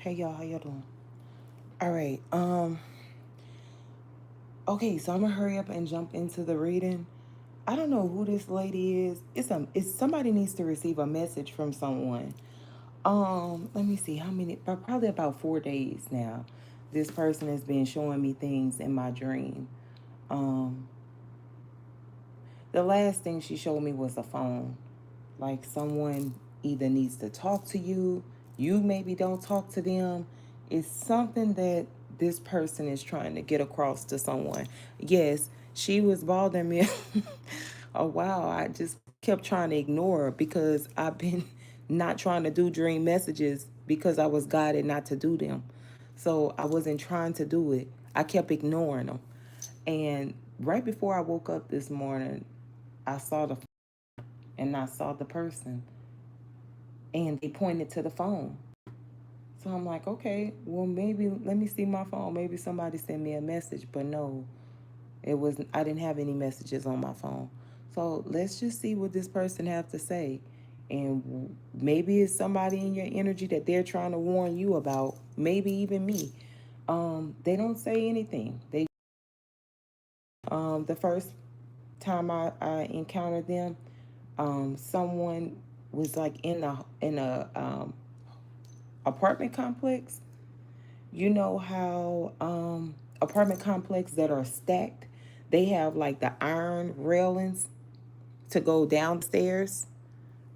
Hey y'all, how y'all doing? All right. Okay, so I'm gonna hurry up and jump into the reading. I don't know who this lady is. It's somebody needs to receive a message from someone. Let me see how many probably about 4 days now. This person has been showing me things in my dream. Um, the last thing she showed me was a phone. Like someone either needs to talk to you, you maybe don't talk to them. It's something that this person is trying to get across to someone. Yes, she was bothering me a while. I just kept trying to ignore her because I've been not trying to do dream messages because I was guided not to do them. So I wasn't trying to do it. I kept ignoring them. And right before I woke up this morning, I saw the and I saw the person and they pointed to the phone. So I'm like, okay, well maybe let me see my phone. Maybe somebody sent me a message, but no, it wasn't. I didn't have any messages on my phone. So let's just see what this person have to say, and maybe it's somebody in your energy that they're trying to warn you about. Maybe even me. They don't say anything. The first time I encountered them, someone was like in a apartment complex. You know how apartment complex that are stacked, they have like the iron railings to go downstairs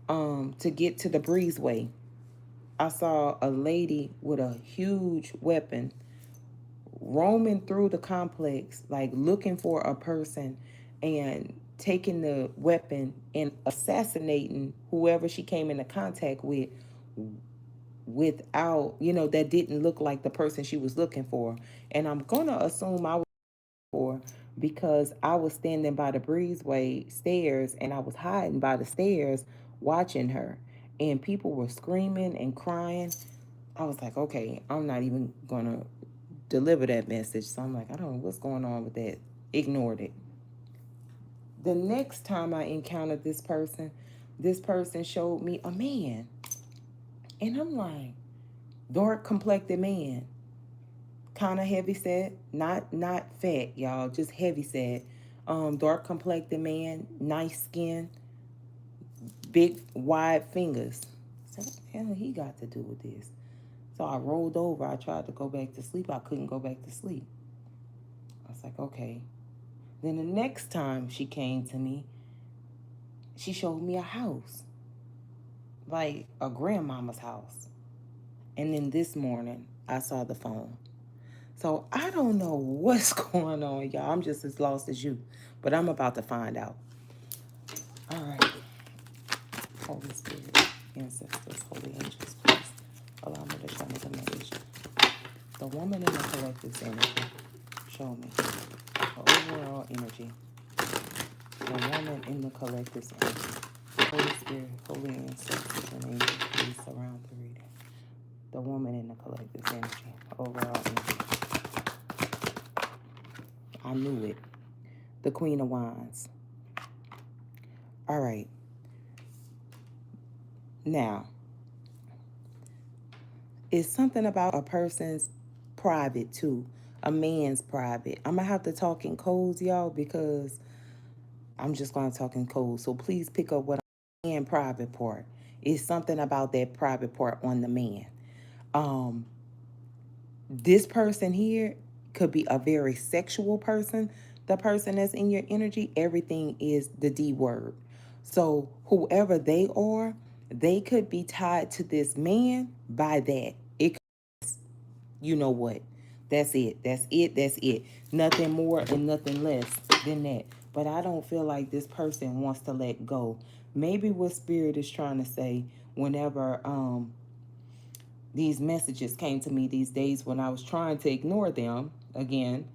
to get to the breezeway. I saw a lady with a huge weapon roaming through the complex, like looking for a person and taking the weapon and assassinating whoever she came into contact with without, that didn't look like the person she was looking for. And I'm going to assume I was for because I was standing by the breezeway stairs and I was hiding by the stairs watching her. And people were screaming and crying. I was like, okay, I'm not even going to deliver that message. So I'm like, I don't know what's going on with that. Ignored it. The next time I encountered this person showed me a man. And I'm like, dark complected man, kind of heavy set, not fat, y'all, just heavy set. Dark complected man, nice skin, big wide fingers. So what the hell he got to do with this? So I rolled over. I tried to go back to sleep. I couldn't go back to sleep. I was like, okay. Then the next time she came to me, she showed me a house, like a grandmama's house. And then this morning, I saw the phone. So I don't know what's going on, y'all. I'm just as lost as you, but I'm about to find out. All right. Holy Spirit, ancestors, holy angels, please allow me to show me the message. The woman in the collective energy. Show me the overall energy. The woman in the collective energy. Holy Spirit, holy ancestors, and angels, please surround the reading. The woman in the collective energy. Overall energy. I knew it. The Queen of Wands. All right. Now, it's something about a person's private too, a man's private. I'm gonna have to talk in codes, y'all, because I'm just gonna talk in codes. So please pick up what I'm saying. Private part. It's something about that private part on the man. Um, this person here could be a very sexual person. The person that's in your energy, everything is the D word. So whoever they are, they could be tied to this man by that. It, you know what? That's it. That's it. That's it. Nothing more and nothing less than that. But I don't feel like this person wants to let go. Maybe what spirit is trying to say whenever these messages came to me these days when I was trying to ignore them again.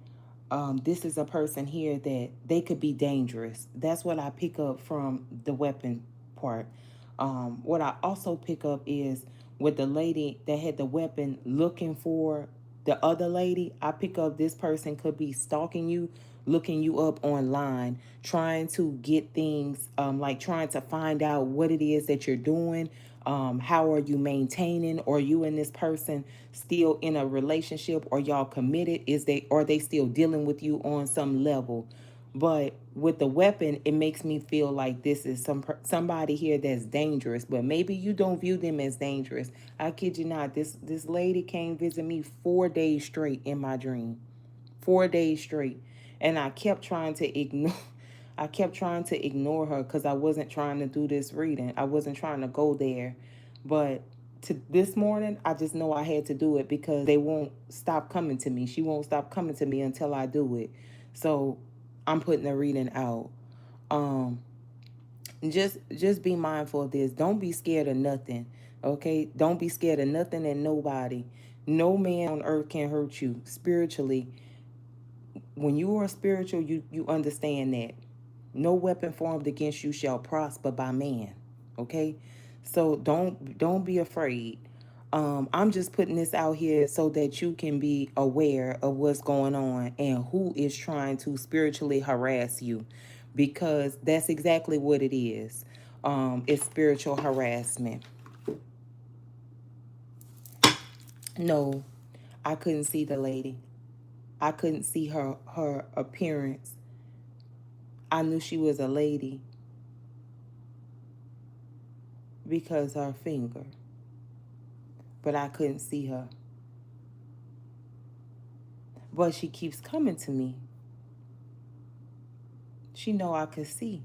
This is a person here that they could be dangerous. That's what I pick up from the weapon part. What I also pick up is with the lady that had the weapon looking for the other lady. I pick up this person could be stalking you, looking you up online, trying to get things, like trying to find out what it is that you're doing, How are you maintaining? Or you and this person still in a relationship? Or y'all committed? Are they still dealing with you on some level? But with the weapon, it makes me feel like this is somebody here that's dangerous. But maybe you don't view them as dangerous. I kid you not. This lady came visit me 4 days straight in my dream. 4 days straight, and I kept trying to ignore. I kept trying to ignore her because I wasn't trying to do this reading. I wasn't trying to go there, but to this morning, I just know I had to do it because they won't stop coming to me. She won't stop coming to me until I do it. So I'm putting the reading out. Um, just be mindful of this. Don't be scared of nothing. Okay? Don't be scared of nothing and nobody. No man on earth can hurt you spiritually. When you are spiritual, you understand that no weapon formed against you shall prosper by man. Okay? So don't be afraid. I'm just putting this out here so that you can be aware of what's going on and who is trying to spiritually harass you, because that's exactly what it is. It's spiritual harassment. No, I couldn't see the lady. I couldn't see her appearance. I knew she was a lady because her finger, but I couldn't see her. But she keeps coming to me. She know I could see.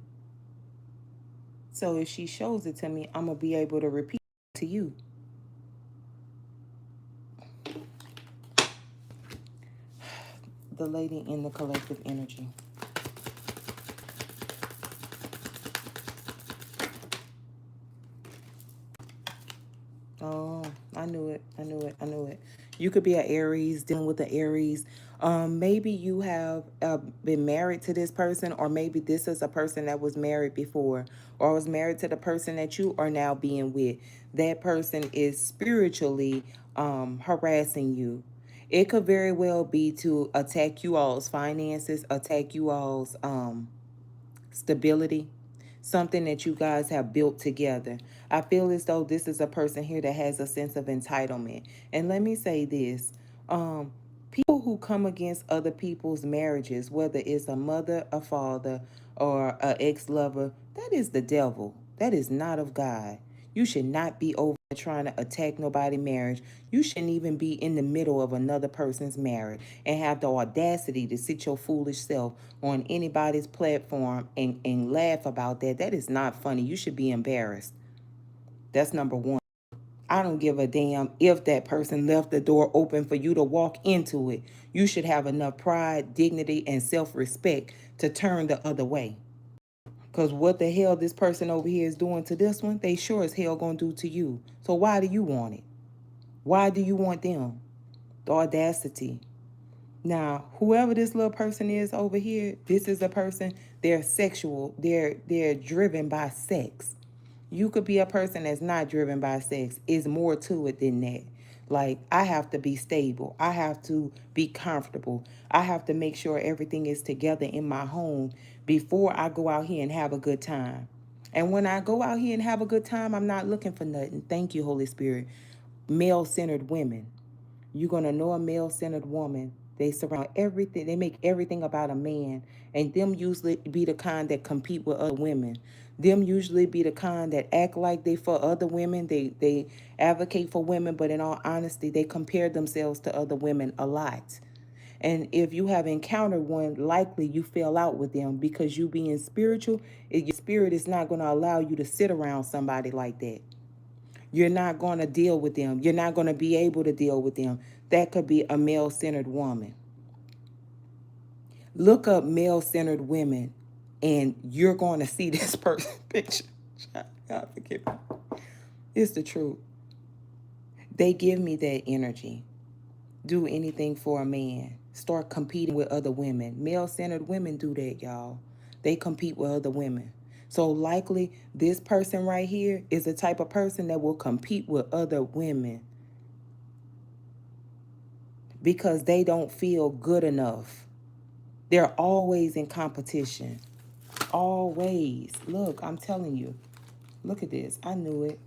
So if she shows it to me, I'm going to be able to repeat it to you. The lady in the collective energy. Oh, I knew it. I knew it. I knew it. You could be an Aries, dealing with the Aries. Maybe you have been married to this person, or maybe this is a person that was married before, or was married to the person that you are now being with. That person is spiritually harassing you. It could very well be to attack you all's finances, attack you all's stability, something that you guys have built together. I feel as though this is a person here that has a sense of entitlement. And let me say this, people who come against other people's marriages, whether it's a mother, a father, or an ex-lover, that is the devil. That is not of God. You should not be over trying to attack nobody's marriage. You shouldn't even be in the middle of another person's marriage and have the audacity to sit your foolish self on anybody's platform and laugh about that. That is not funny. You should be embarrassed. That's number one. I don't give a damn if that person left the door open for you to walk into it. You should have enough pride, dignity, and self-respect to turn the other way. Because what the hell this person over here is doing to this one, they sure as hell gonna do to you. So why do you want it? Why do you want them? The audacity. Now, whoever this little person is over here, this is a person, they're sexual. They're driven by sex. You could be a person that's not driven by sex. It's more to it than that. Like, I have to be stable. I have to be comfortable. I have to make sure everything is together in my home before I go out here and have a good time. And when I go out here and have a good time, I'm not looking for nothing. Thank you, Holy Spirit. Male-centered women. You're going to know a male-centered woman. They surround everything. They make everything about a man. And them usually be the kind that compete with other women. Them usually be the kind that act like they for other women. They advocate for women, but in all honesty, they compare themselves to other women a lot. And if you have encountered one, likely you fell out with them because you being spiritual, your spirit is not going to allow you to sit around somebody like that. You're not going to deal with them. You're not going to be able to deal with them. That could be a male-centered woman. Look up male-centered women, and you're going to see this person picture. God forgive me. It's the truth. They give me that energy. Do anything for a man. Start competing with other women. Male-centered women do that, y'all. They compete with other women. So likely this person right here is the type of person that will compete with other women because they don't feel good enough. They're always in competition. Always. Look, I'm telling you. Look at this. I knew it.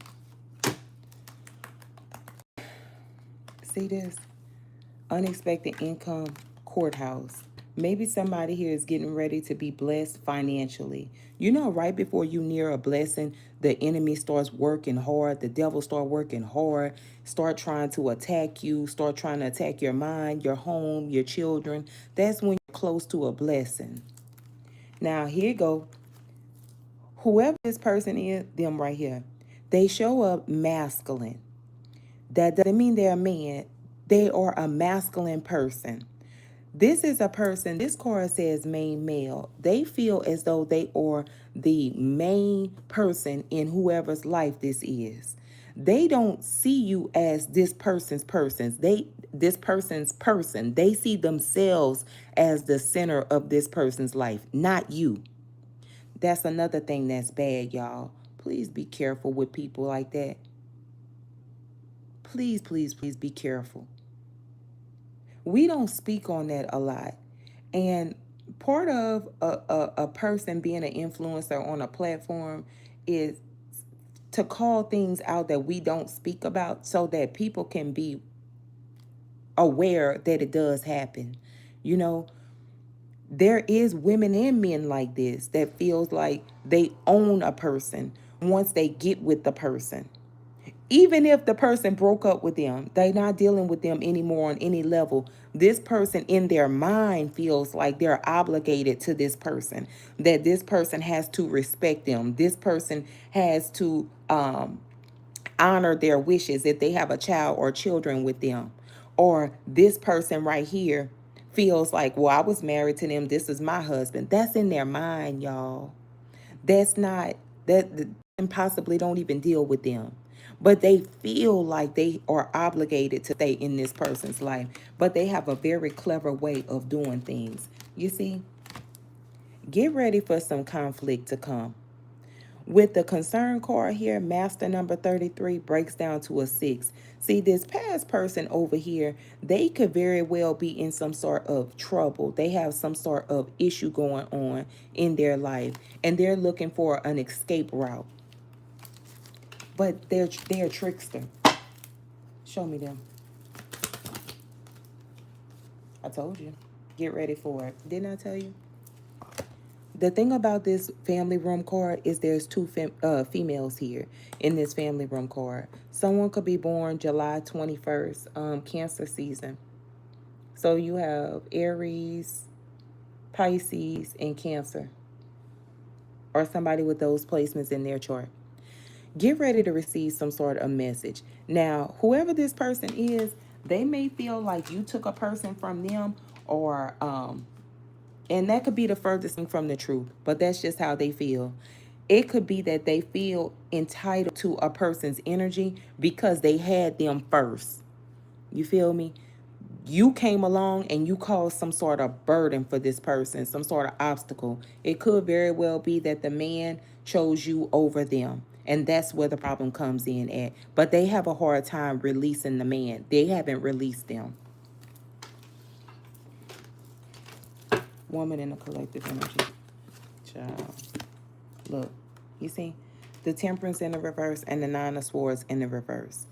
See this? Unexpected income, courthouse. Maybe somebody here is getting ready to be blessed financially. You know, right before you near a blessing, the enemy starts working hard. The devil start working hard, start trying to attack you, start trying to attack your mind, your home, your children. That's when you're close to a blessing. Now, here you go. Whoever this person is, them right here, they show up masculine. That doesn't mean they're a man. They are a masculine person. This is a person, this card says main male. They feel as though they are the main person in whoever's life this is. They don't see you as this person's persons. This person's person. They see themselves as the center of this person's life, not you. That's another thing that's bad, y'all. Please be careful with people like that. Please, please, please be careful. We don't speak on that a lot. And part of a person being an influencer on a platform is to call things out that we don't speak about so that people can be aware that it does happen. You know, there is women and men like this that feels like they own a person once they get with the person. Even if the person broke up with them, they're not dealing with them anymore on any level. This person in their mind feels like they're obligated to this person, that this person has to respect them. This person has to honor their wishes if they have a child or children with them. Or this person right here feels like, well, I was married to them. This is my husband. That's in their mind, y'all. That's not, that and possibly don't even deal with them. But they feel like they are obligated to stay in this person's life. But they have a very clever way of doing things. You see, get ready for some conflict to come. With the concern card here, master number 33 breaks down to a 6. See, this past person over here, they could very well be in some sort of trouble. They have some sort of issue going on in their life, and they're looking for an escape route. But they're a trickster. Show me them. I told you. Get ready for it. Didn't I tell you? The thing about this family room card is there's two females here in this family room card. Someone could be born July 21st, Cancer season. So you have Aries, Pisces, and Cancer. Or somebody with those placements in their chart. Get ready to receive some sort of message. Now, whoever this person is, they may feel like you took a person from them, or and that could be the furthest thing from the truth, but that's just how they feel. It could be that they feel entitled to a person's energy because they had them first. You feel me? You came along and you caused some sort of burden for this person, some sort of obstacle. It could very well be that the man chose you over them. And that's where the problem comes in at. But they have a hard time releasing the man. They haven't released them. Woman in the collective energy. Child. Look, you see? The Temperance in the reverse and the Nine of Swords in the reverse.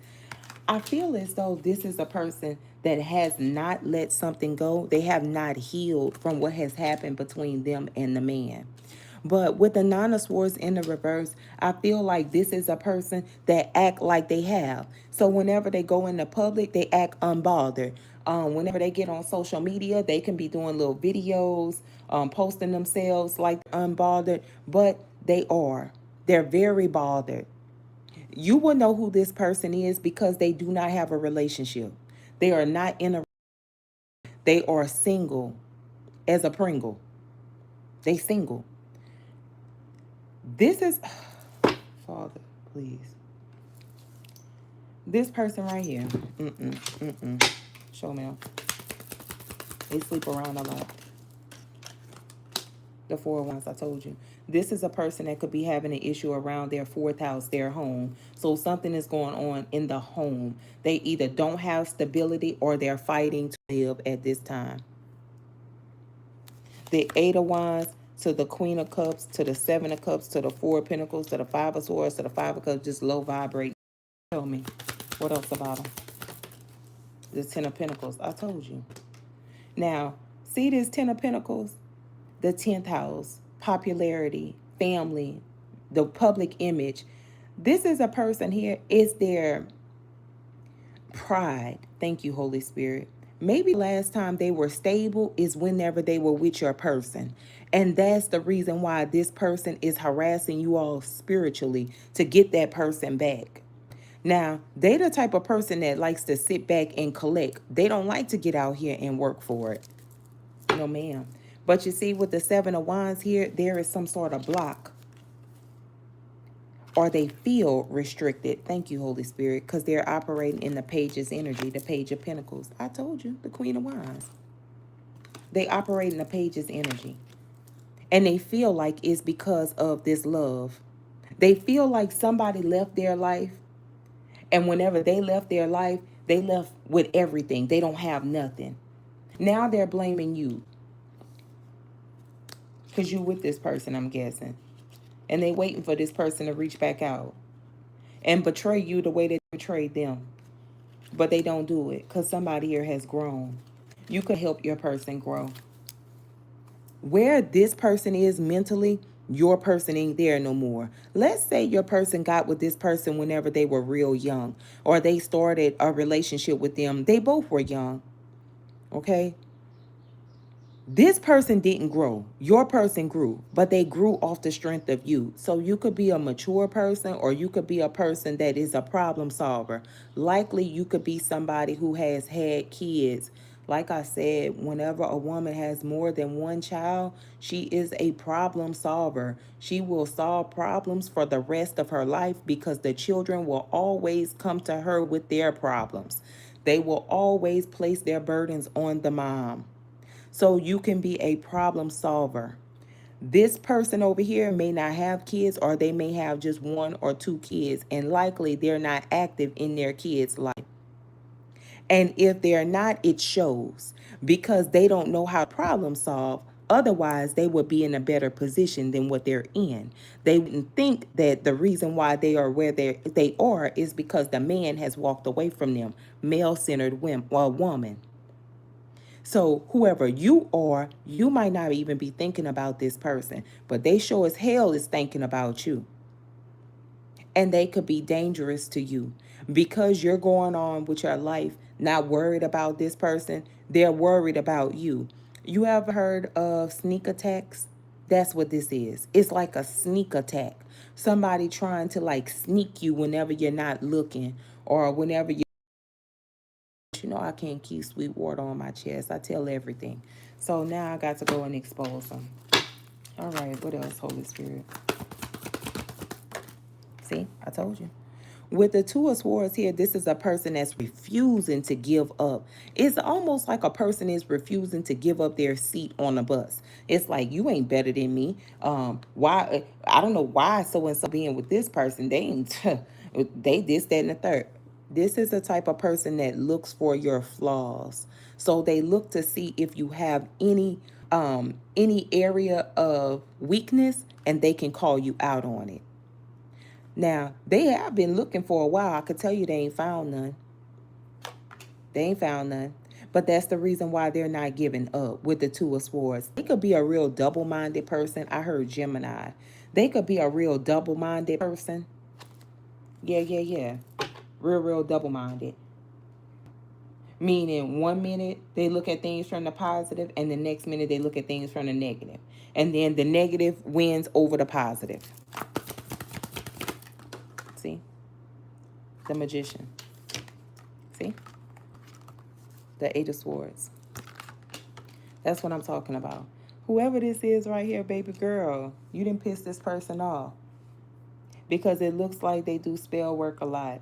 I feel as though this is a person that has not let something go. They have not healed from what has happened between them and the man. But with the Nine of Swords in the reverse, I feel like this is a person that act like they have. So whenever they go into public, they act unbothered. Whenever they get on social media, they can be doing little videos, posting themselves like unbothered, but they are. They're very bothered. You will know who this person is because they do not have a relationship. They are not in a, they are single as a Pringle. They single. This is, Father, please. This person right here. Show me. They sleep around a lot. The 4 of Wands, I told you. This is a person that could be having an issue around their 4th house, their home. So something is going on in the home. They either don't have stability or they're fighting to live at this time. The 8 of Wands to the Queen of Cups, to the 7 of Cups, to the 4 of Pentacles, to the 5 of Swords, to the 5 of Cups, just low vibrate. Tell me, what else about them? The Ten of Pentacles. I told you. Now, see this Ten of Pentacles? The 10th house, popularity, family, the public image. This is a person here, is their pride. Thank you, Holy Spirit. Maybe the last time they were stable is whenever they were with your person. And that's the reason why this person is harassing you all spiritually to get that person back. Now, they the type of person that likes to sit back and collect. They don't like to get out here and work for it. No, ma'am. But you see, with the Seven of Wands here, there is some sort of block. Or they feel restricted. Thank you, Holy Spirit, because they're operating in the Page's energy, the Page of Pentacles. I told you, the Queen of Wands. They operate in the Page's energy. And they feel like it's because of this love. They feel like somebody left their life. And whenever they left their life, they left with everything. They don't have nothing. Now they're blaming you. Because you with this person, I'm guessing. And they waiting for this person to reach back out and betray you the way they betrayed them. But they don't do it because somebody here has grown. You could help your person grow. Where this person is mentally, your person ain't there no more. Let's say your person got with this person whenever they were real young, or they started a relationship with them. They both were young. Okay? This person didn't grow. Your person grew, but they grew off the strength of you. So you could be a mature person, or you could be a person that is a problem solver. Likely you could be somebody who has had kids. Like I said, whenever a woman has more than one child, she is a problem solver. She will solve problems for the rest of her life because the children will always come to her with their problems. They will always place their burdens on the mom. So you can be a problem solver. This person over here may not have kids, or they may have just one or two kids, and likely they're not active in their kids' life. And if they're not, it shows because they don't know how to problem solve. Otherwise, they would be in a better position than what they're in. They wouldn't think that the reason why they are where they are is because the man has walked away from them, male-centered woman. So whoever you are, you might not even be thinking about this person, but they sure as hell is thinking about you. And they could be dangerous to you because you're going on with your life, not worried about this person. They're worried about you. You ever heard of sneak attacks? That's what this is. It's like a sneak attack. Somebody trying to like sneak you whenever you're not looking, or whenever you know I can't keep sweet water on my chest. I tell everything. So now I got to go and expose them. All right, what else, Holy Spirit? See, I told you. With the Two of Swords here, this is a person that's refusing to give up. It's almost like a person is refusing to give up their seat on the bus. It's like, you ain't better than me. Why? I don't know why so-and-so being with this person. They ain't, they this, that, and the third. This is the type of person that looks for your flaws. So they look to see if you have any area of weakness, and they can call you out on it. Now, they have been looking for a while. I could tell you they ain't found none. They ain't found none. But that's the reason why they're not giving up with the Two of Swords. They could be a real double-minded person. I heard Gemini. They could be a real double-minded person. Yeah. Real double-minded. Meaning 1 minute they look at things from the positive, and the next minute they look at things from the negative. And then the negative wins over the positive. See? The Magician. See? The Eight of Swords. That's what I'm talking about. Whoever this is right here, baby girl, you didn't piss this person off. Because it looks like they do spell work a lot.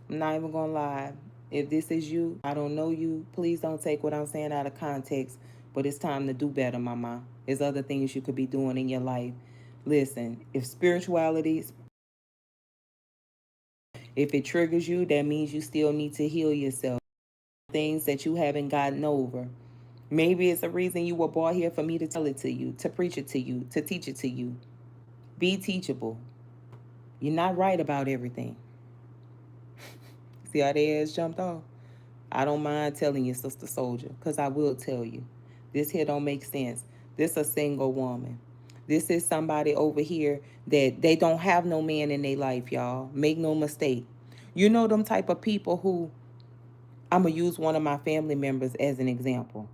I'm not even going to lie. If this is you, I don't know you. Please don't take what I'm saying out of context. But it's time to do better, mama. There's other things you could be doing in your life. Listen, if spirituality, if it triggers you, that means you still need to heal yourself. Things that you haven't gotten over. Maybe it's a reason you were brought here for me to tell it to you, to preach it to you, to teach it to you. Be teachable. You're not right about everything. See how their ass jumped off? I don't mind telling you, Sister Soldier, because I will tell you. This here don't make sense. This a single woman. This is somebody over here that they don't have no man in their life, y'all. Make no mistake. You know them type of people who, I'm going to use one of my family members as an example.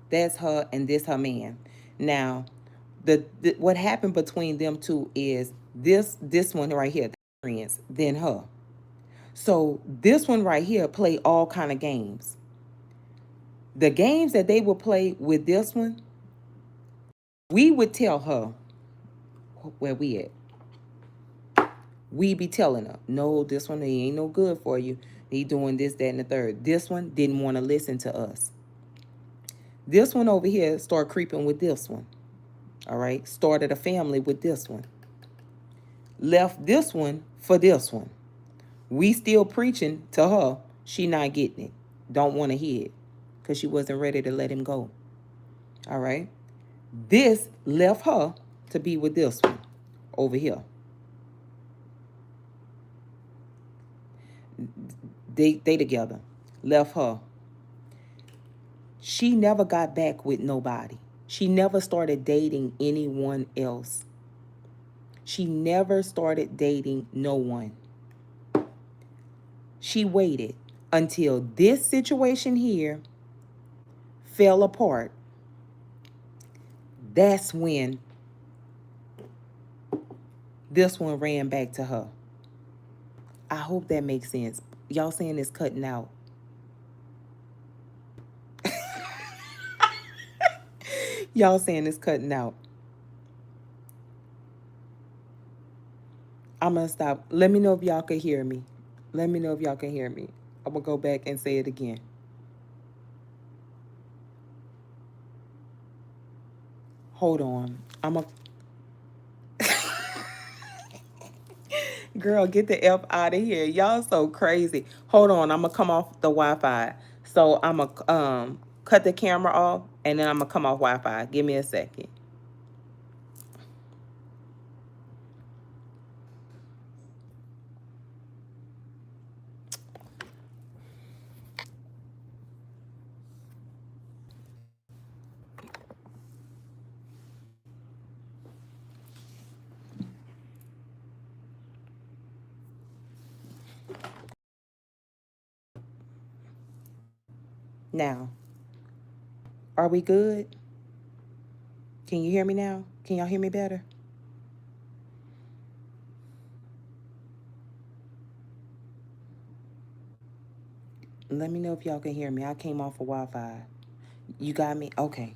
That's her and this her man. Now, the what happened between them two is this one right here, the friends, then her. So this one right here play all kind of games. The games that they would play with this one, we would tell her where we at. We be telling her, no, this one he ain't no good for you. He doing this, that, and the third. This one didn't want to listen to us. This one over here started creeping with this one. All right. Started a family with this one. Left this one for this one. We still preaching to her. She not getting it. Don't want to hear it. Because she wasn't ready to let him go. All right. This left her to be with this one over here. They together. Left her. She never got back with nobody. She never started dating anyone else. She never started dating no one. She waited until this situation here fell apart. That's when this one ran back to her. I hope that makes sense. Y'all saying it's cutting out. Y'all saying it's cutting out. I'm going to stop. Let me know if y'all can hear me. Let me know if y'all can hear me. I'm going to go back and say it again. Hold on. I'm a girl, get the F out of here. Y'all so crazy. Hold on. I'm going to come off the Wi-Fi. So I'm going to cut the camera off and then I'm going to come off Wi-Fi. Give me a second. Now, are we good? Can you hear me now? Can y'all hear me better? Let me know if y'all can hear me. I came off of Wi-Fi. You got me? Okay.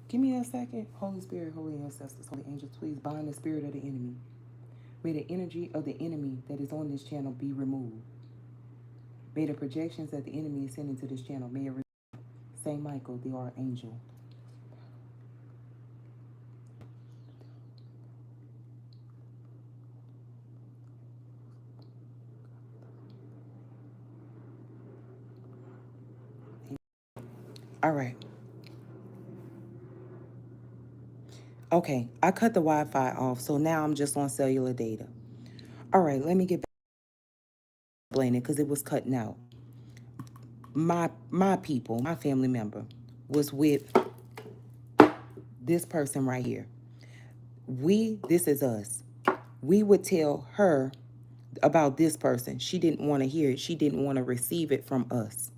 Give me a second. Holy Spirit, holy ancestors, holy angels, please bind the spirit of the enemy. May the energy of the enemy that is on this channel be removed. May the projections that the enemy is sending to this channel, may it Saint Michael, the archangel. All right. Okay, I cut the Wi-Fi off, so now I'm just on cellular data. All right, let me get back to explaining it because it was cutting out. My people, my family member, was with this person right here. This is us. We would tell her about this person. She didn't want to hear it. She didn't want to receive it from us.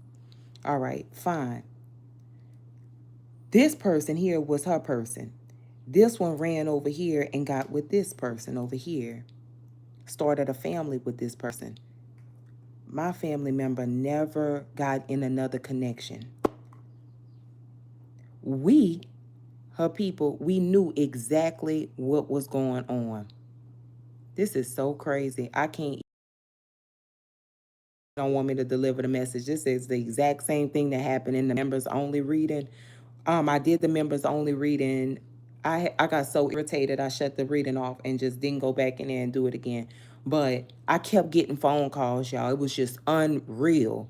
All right, fine. This person here was her person. This one ran over here and got with this person over here. Started a family with this person. My family member never got in another connection. We, her people, we knew exactly what was going on. This is so crazy. I can't. Don't want me to deliver the message. This is the exact same thing that happened in the members only reading. I did the members only reading. I got so irritated I shut the reading off and just didn't go back in there and do it again. But I kept getting phone calls, y'all. It was just unreal.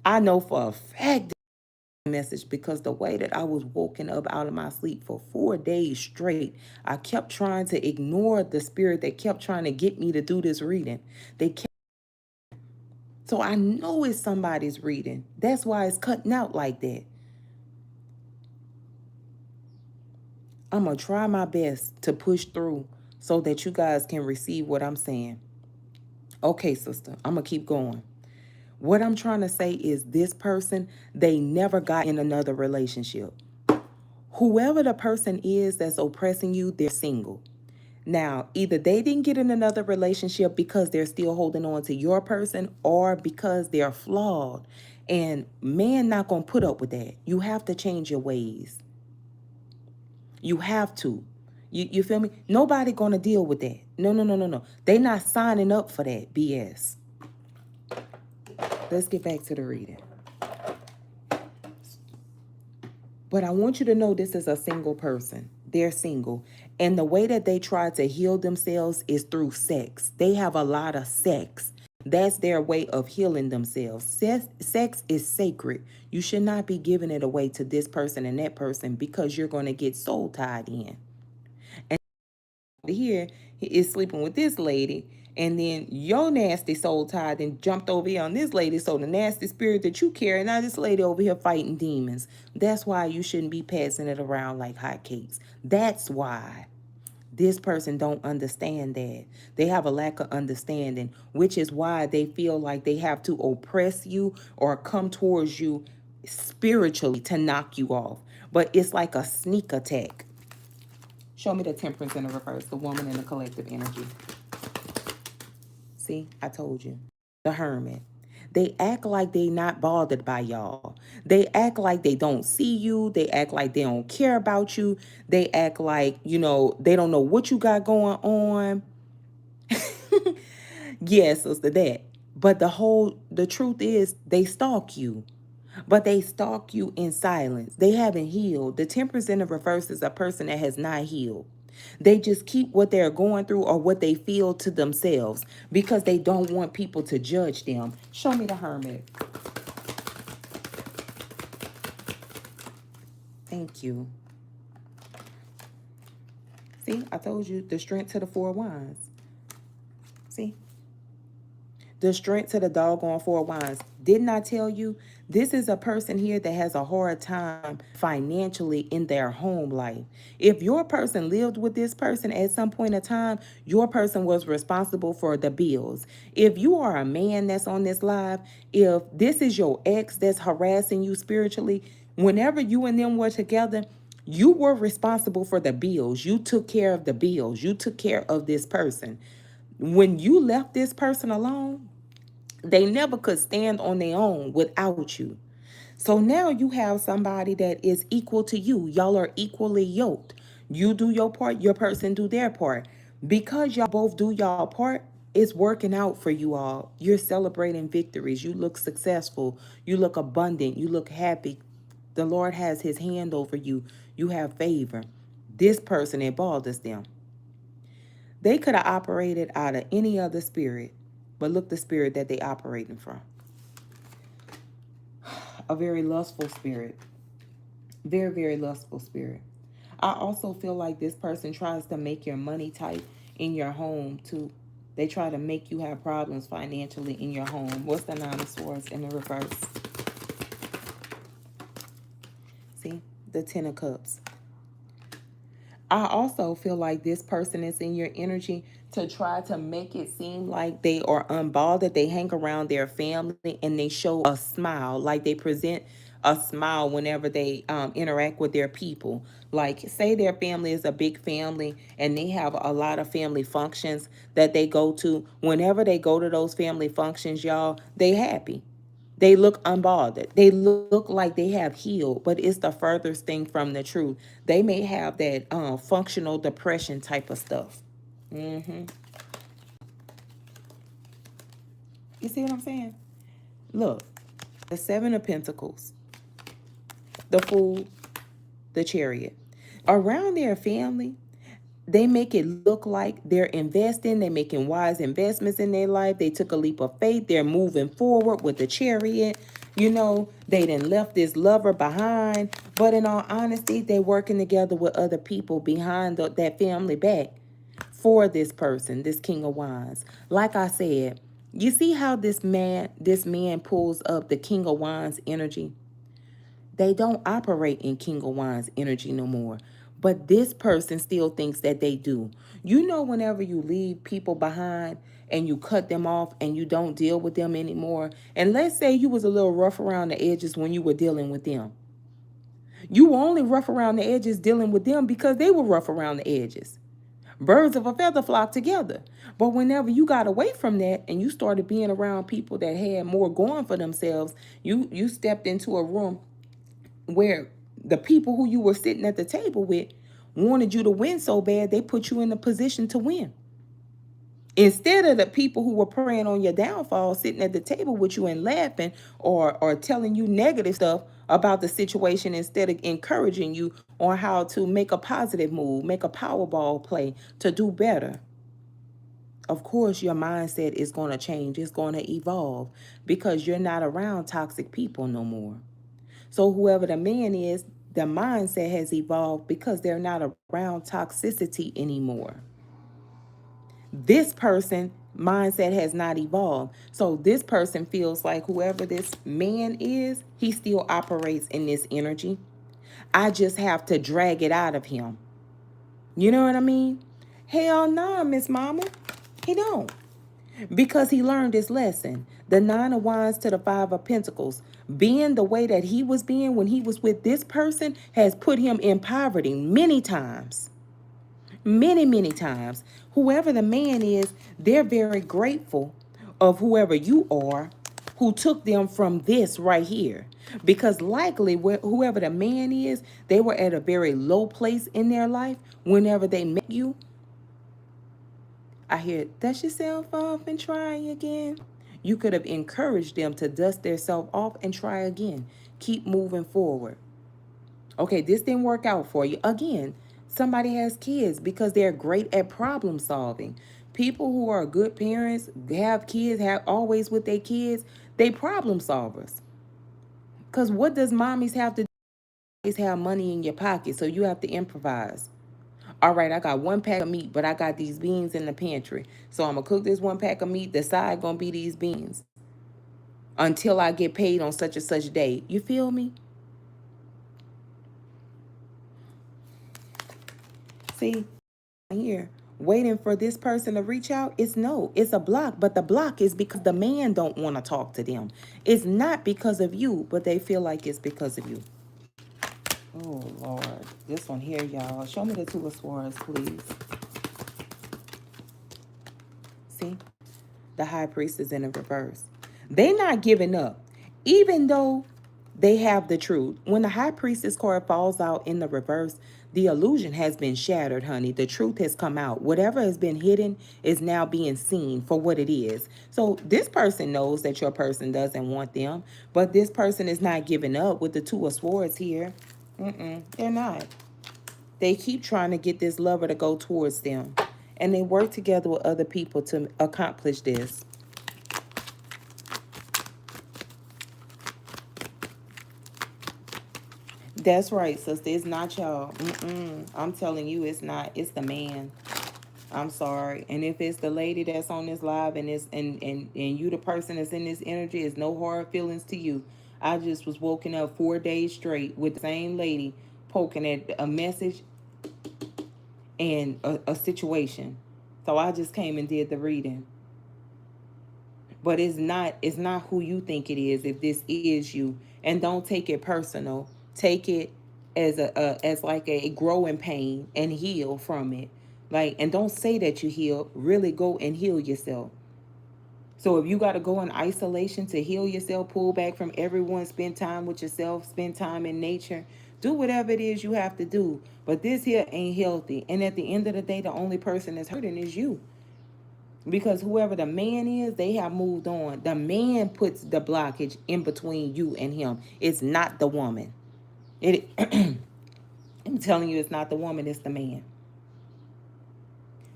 I know for a fact message because the way that I was woken up out of my sleep for 4 days straight, I kept trying to ignore the spirit that kept trying to get me to do this reading. They kept, so I know it's somebody's reading. That's why it's cutting out like that. I'm going to try my best to push through so that you guys can receive what I'm saying. Okay, sister, I'm going to keep going. What I'm trying to say is this person, they never got in another relationship. Whoever the person is that's oppressing you, they're single. Now, either they didn't get in another relationship because they're still holding on to your person or because they're flawed. And man not going to put up with that. You have to change your ways. You have to. You feel me? Nobody going to deal with that. No, no, no, no, no. They not signing up for that BS. Let's get back to the reading. But I want you to know this is a single person. They're single. And the way that they try to heal themselves is through sex. They have a lot of sex. That's their way of healing themselves. Sex is sacred. You should not be giving it away to this person and that person because you're going to get soul tied in. And here he is sleeping with this lady, and then your nasty soul tied and jumped over here on this lady. So the nasty spirit that you carry, now this lady over here fighting demons. That's why you shouldn't be passing it around like hotcakes. That's why. This person don't understand that. They have a lack of understanding, which is why they feel like they have to oppress you or come towards you spiritually to knock you off. But it's like a sneak attack. Show me the temperance in the reverse, the woman in the collective energy. See, I told you. The hermit. They act like they not bothered by y'all. They act like they don't see you. They act like they don't care about you. They act like, they don't know what you got going on. Yes, sister, that. But the truth is they stalk you. But they stalk you in silence. They haven't healed. The temperance in the reverse is a person that has not healed. They just keep what they're going through or what they feel to themselves because they don't want people to judge them. Show me the hermit. Thank you. See, I told you the strength to the 4 wands. See? The strength to the doggone 4 wands. Didn't I tell you? This is a person here that has a hard time financially in their home life. If your person lived with this person at some point in time, your person was responsible for the bills. If you are a man that's on this live, if this is your ex that's harassing you spiritually, whenever you and them were together, you were responsible for the bills. You took care of the bills. You took care of this person. When you left this person alone, they never could stand on their own without you. So now you have somebody that is equal to you. Y'all are equally yoked. You do your part, your person do their part. Because y'all both do y'all part, it's working out for you all. You're celebrating victories. You look successful. You look abundant. You look happy. The Lord has his hand over you. You have favor. This person, it bothers them. They could have operated out of any other spirit, but look the spirit that they operating from. A very lustful spirit. Very, very lustful spirit. I also feel like this person tries to make your money tight in your home too. They try to make you have problems financially in your home. What's the 9 of Swords in the reverse? See? The 10 of Cups. I also feel like this person is in your energy to try to make it seem like they are unbothered. They hang around their family and they show a smile, like they present a smile whenever they interact with their people. Like, say their family is a big family and they have a lot of family functions that they go to. Whenever they go to those family functions, y'all, they happy. They look unbothered. They look like they have healed, but it's the furthest thing from the truth. They may have that functional depression type of stuff. You see what I'm saying? Look, the 7 of Pentacles, the Fool, the Chariot. Around their family, they make it look like they're investing. They're making wise investments in their life. They took a leap of faith. They're moving forward with the Chariot. You know, they done left this lover behind, but in all honesty, they working together with other people behind that family back for this person, this King of Wands. Like I said, you see how this man pulls up the King of Wands energy? They don't operate in King of Wands energy no more. But this person still thinks that they do. You know, whenever you leave people behind and you cut them off and you don't deal with them anymore, and let's say you was a little rough around the edges when you were dealing with them. You were only rough around the edges dealing with them because they were rough around the edges. Birds of a feather flock together. But whenever you got away from that and you started being around people that had more going for themselves, you stepped into a room where the people who you were sitting at the table with wanted you to win so bad they put you in a position to win. Instead of the people who were preying on your downfall sitting at the table with you and laughing or telling you negative stuff about the situation, instead of encouraging you on how to make a positive move, make a Powerball play to do better. Of course, your mindset is going to change. It's going to evolve because you're not around toxic people no more. So whoever the man is, the mindset has evolved because they're not around toxicity anymore. This person mindset has not evolved. So this person feels like whoever this man is, he still operates in this energy. I just have to drag it out of him. You know what I mean? Hell no, Miss Mama. He don't. Because he learned his lesson. The Nine of Wands to the Five of Pentacles. Being the way that he was being when he was with this person has put him in poverty many times. Many, many times. Whoever the man is, they're very grateful of whoever you are who took them from this right here. Because likely whoever the man is, they were at a very low place in their life whenever they met you. I hear, dust yourself off and try again. You could have encouraged them to dust themselves off and try again. Keep moving forward. Okay, this didn't work out for you. Again, somebody has kids because they're great at problem solving. People who are good parents, have kids, have always with their kids, they problem solvers. Because what does mommies have to do? Is have money in your pocket, so you have to improvise. All right, I got one pack of meat, but I got these beans in the pantry. So I'm going to cook this one pack of meat. The side going to be these beans until I get paid on such and such day. You feel me? See, here, waiting for this person to reach out, it's a block. But the block is because the man don't want to talk to them. It's not because of you, but they feel like it's because of you. Oh, Lord. This one here, y'all. Show me the Two of Swords, please. See? The High Priestess in the reverse. They not giving up, even though they have the truth. When the High Priestess card falls out in the reverse, the illusion has been shattered, honey. The truth has come out. Whatever has been hidden is now being seen for what it is. So this person knows that your person doesn't want them, but this person is not giving up with the Two of Swords here. They're not. They keep trying to get this lover to go towards them. And they work together with other people to accomplish this. That's right, sister. It's not y'all. I'm telling you, it's not. It's the man. I'm sorry. And if it's the lady that's on this live and it's and you the person that's in this energy, it's no hard feelings to you. I just was woken up 4 days straight with the same lady poking at a message and a situation. So I just came and did the reading. But it's not who you think it is if this is you. And don't take it personal. Take it as as like a growing pain and heal from it. Like, and don't say that you heal. Really go and heal yourself. So if you got to go in isolation to heal yourself, pull back from everyone, spend time with yourself, spend time in nature, do whatever it is you have to do. But this here ain't healthy. And at the end of the day, the only person that's hurting is you. Because whoever the man is, they have moved on. The man puts the blockage in between you and him. It's not the woman. I'm telling you, it's not the woman, it's the man.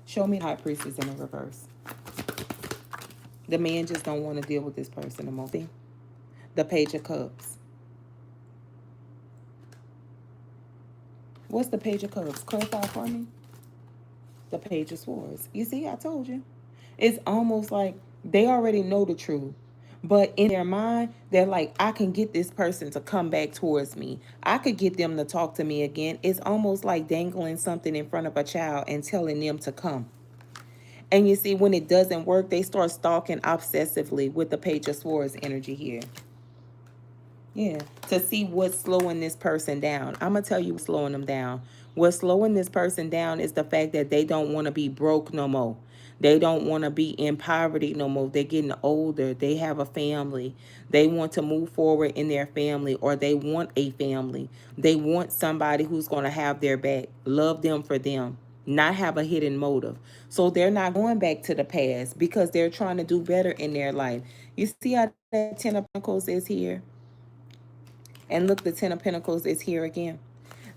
Show me the High Priestess in the reverse. The man just don't want to deal with this person no more. The Page of Cups. What's the Page of Cups? Clarify for me. The Page of Swords. You see, I told you. It's almost like they already know the truth. But in their mind, they're like, I can get this person to come back towards me. I could get them to talk to me again. It's almost like dangling something in front of a child and telling them to come. And you see, when it doesn't work, they start stalking obsessively with the Page of Swords energy here. Yeah, to see what's slowing this person down. I'm going to tell you what's slowing them down. What's slowing this person down is the fact that they don't want to be broke no more. They don't want to be in poverty no more. They're getting older. They have a family. They want to move forward in their family, or they want a family. They want somebody who's going to have their back, love them for them, not have a hidden motive. So they're not going back to the past because they're trying to do better in their life. You see how that Ten of Pentacles is here? And look, the Ten of Pentacles is here again.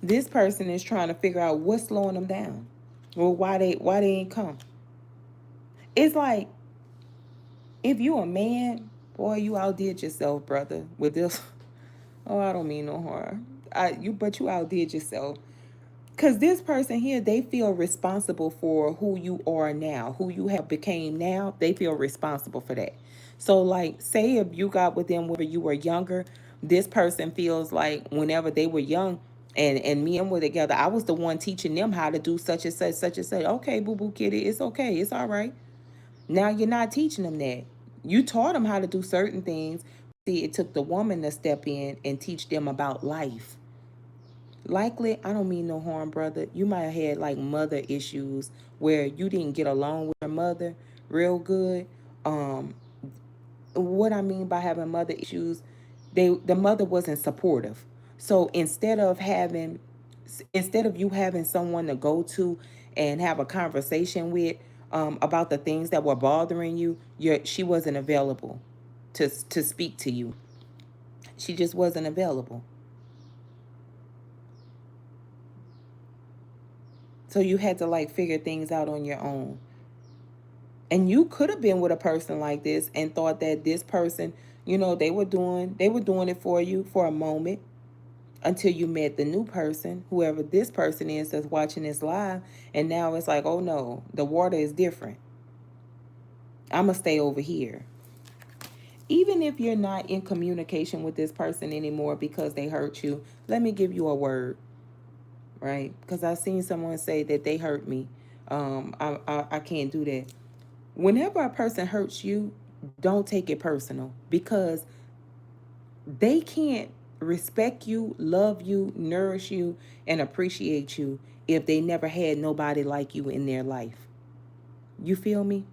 This person is trying to figure out what's slowing them down. Well, why they ain't come. It's like, if you a man, boy, you outdid yourself, brother, with this. Oh, I don't mean no harm. But you outdid yourself. Because this person here, they feel responsible for who you are now, who you have became now. They feel responsible for that. So, like, say if you got with them when you were younger, this person feels like whenever they were young and me and were together, I was the one teaching them how to do such and such, such and such. Okay, boo-boo kitty, it's okay. It's all right. Now you're not teaching them that. You taught them how to do certain things. See, it took the woman to step in and teach them about life. Likely, I don't mean no harm, brother. You might have had like mother issues where you didn't get along with your mother real good. Um, what I mean by having mother issues, the mother wasn't supportive. So instead of you having someone to go to and have a conversation with about the things that were bothering you, she wasn't available to speak to you. She just wasn't available. So you had to like figure things out on your own. And you could have been with a person like this and thought that this person, they were doing it for you for a moment until you met the new person, whoever this person is that's watching this live, and now it's like, oh no, the water is different. I'm gonna stay over here. Even if you're not in communication with this person anymore because they hurt you, let me give you a word, right? Because I've seen someone say that they hurt me. I can't do that. Whenever a person hurts you, don't take it personal, because they can't respect you, love you, nourish you, and appreciate you if they never had nobody like you in their life. You feel me?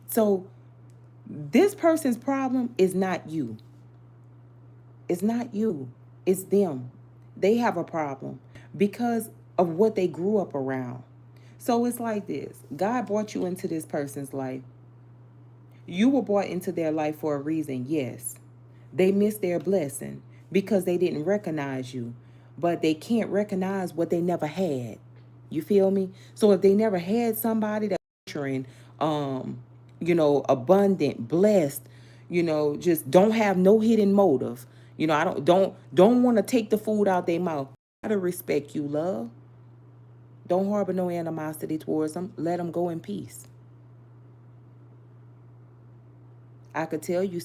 So this person's problem is not you. It's not you. It's them. They have a problem because of what they grew up around. So it's like this. God brought you into this person's life. You were brought into their life for a reason, yes. They missed their blessing because they didn't recognize you. But they can't recognize what they never had. You feel me? So if they never had somebody that's nurturing, abundant, blessed, just don't have no hidden motive. I don't want to take the food out their mouth. Gotta respect you, love. Don't harbor no animosity towards them. Let them go in peace. I could tell you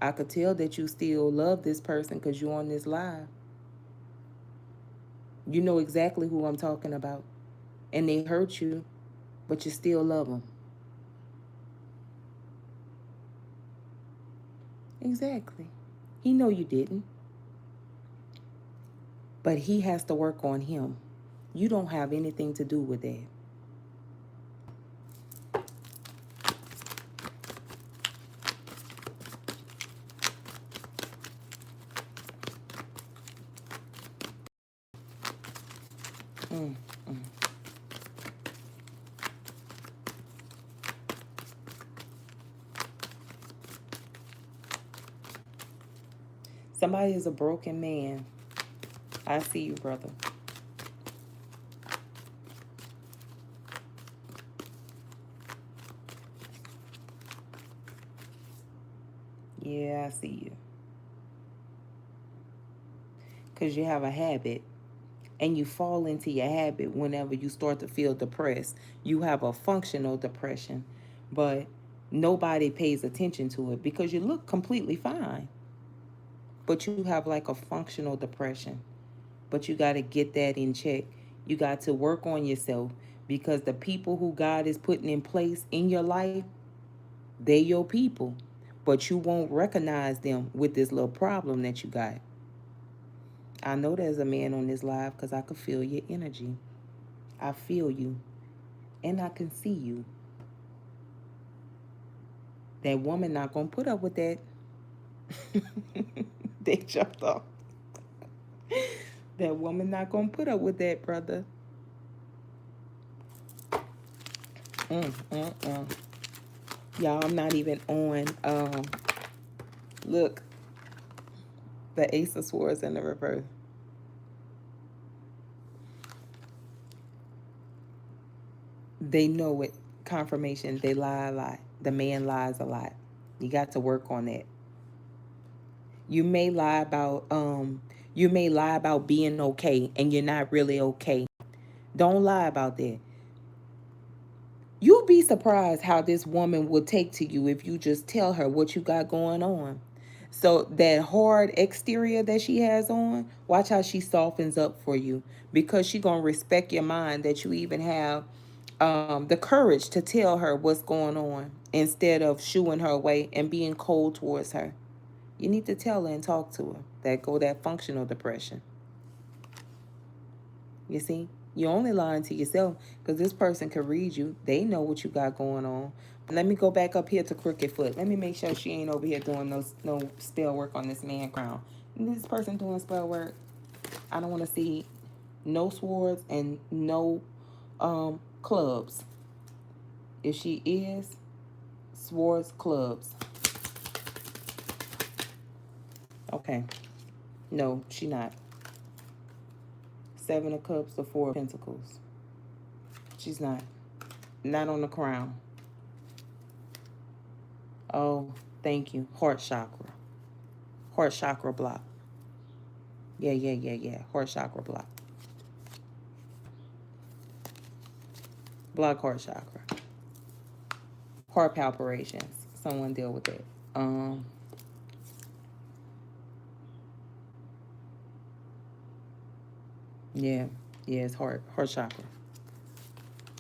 I could tell that you still love this person because you're on this live. You know exactly who I'm talking about. And they hurt you, but you still love them. Exactly. He know you didn't. But he has to work on him. You don't have anything to do with that. Mm, mm. Somebody is a broken man. I see you, brother. Yeah, I see you. Because you have a habit and you fall into your habit whenever you start to feel depressed. You have a functional depression, but nobody pays attention to it because you look completely fine. But you have like a functional depression. But you got to get that in check. You got to work on yourself because the people who God is putting in place in your life, they your people. But you won't recognize them with this little problem that you got. I know there's a man on this live because I can feel your energy. I feel you and I can see you. That woman not gonna put up with that. They jumped off. That woman not gonna put up with that, brother. Mm, mm, mm. Y'all, I'm not even on. Look, the Ace of Swords in the reverse. They know it. Confirmation. They lie a lot. The man lies a lot. You got to work on that. You may lie about being okay and you're not really okay. Don't lie about that. You'll be surprised how this woman will take to you if you just tell her what you got going on. So that hard exterior that she has on, watch how she softens up for you because she gonna respect your mind that you even have the courage to tell her what's going on instead of shooing her away and being cold towards her. You need to tell her and talk to her. That functional depression. You see? You're only lying to yourself because this person can read you. They know what you got going on. But let me go back up here to Crooked Foot. Let me make sure she ain't over here doing no spell work on this man crown. This person doing spell work, I don't want to see no swords and no clubs. If she is, swords, clubs. Okay. No, she not. Seven of Cups or Four of Pentacles. She's not. Not on the crown. Oh, thank you. Heart chakra. Heart chakra block. Yeah. Heart chakra block. Block heart chakra. Heart palpitations. Someone deal with it. Yeah, it's heart chakra.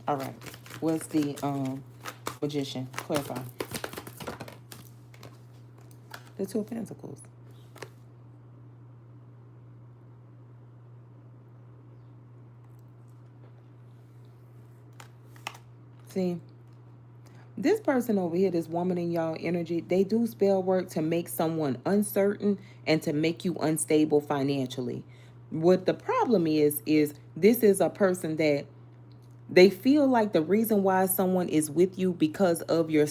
All right. What's the magician? Clarify. The Two of Pentacles. See, this person over here, this woman in y'all energy, they do spell work to make someone uncertain and to make you unstable financially. What the problem is this is a person that they feel like the reason why someone is with you because of your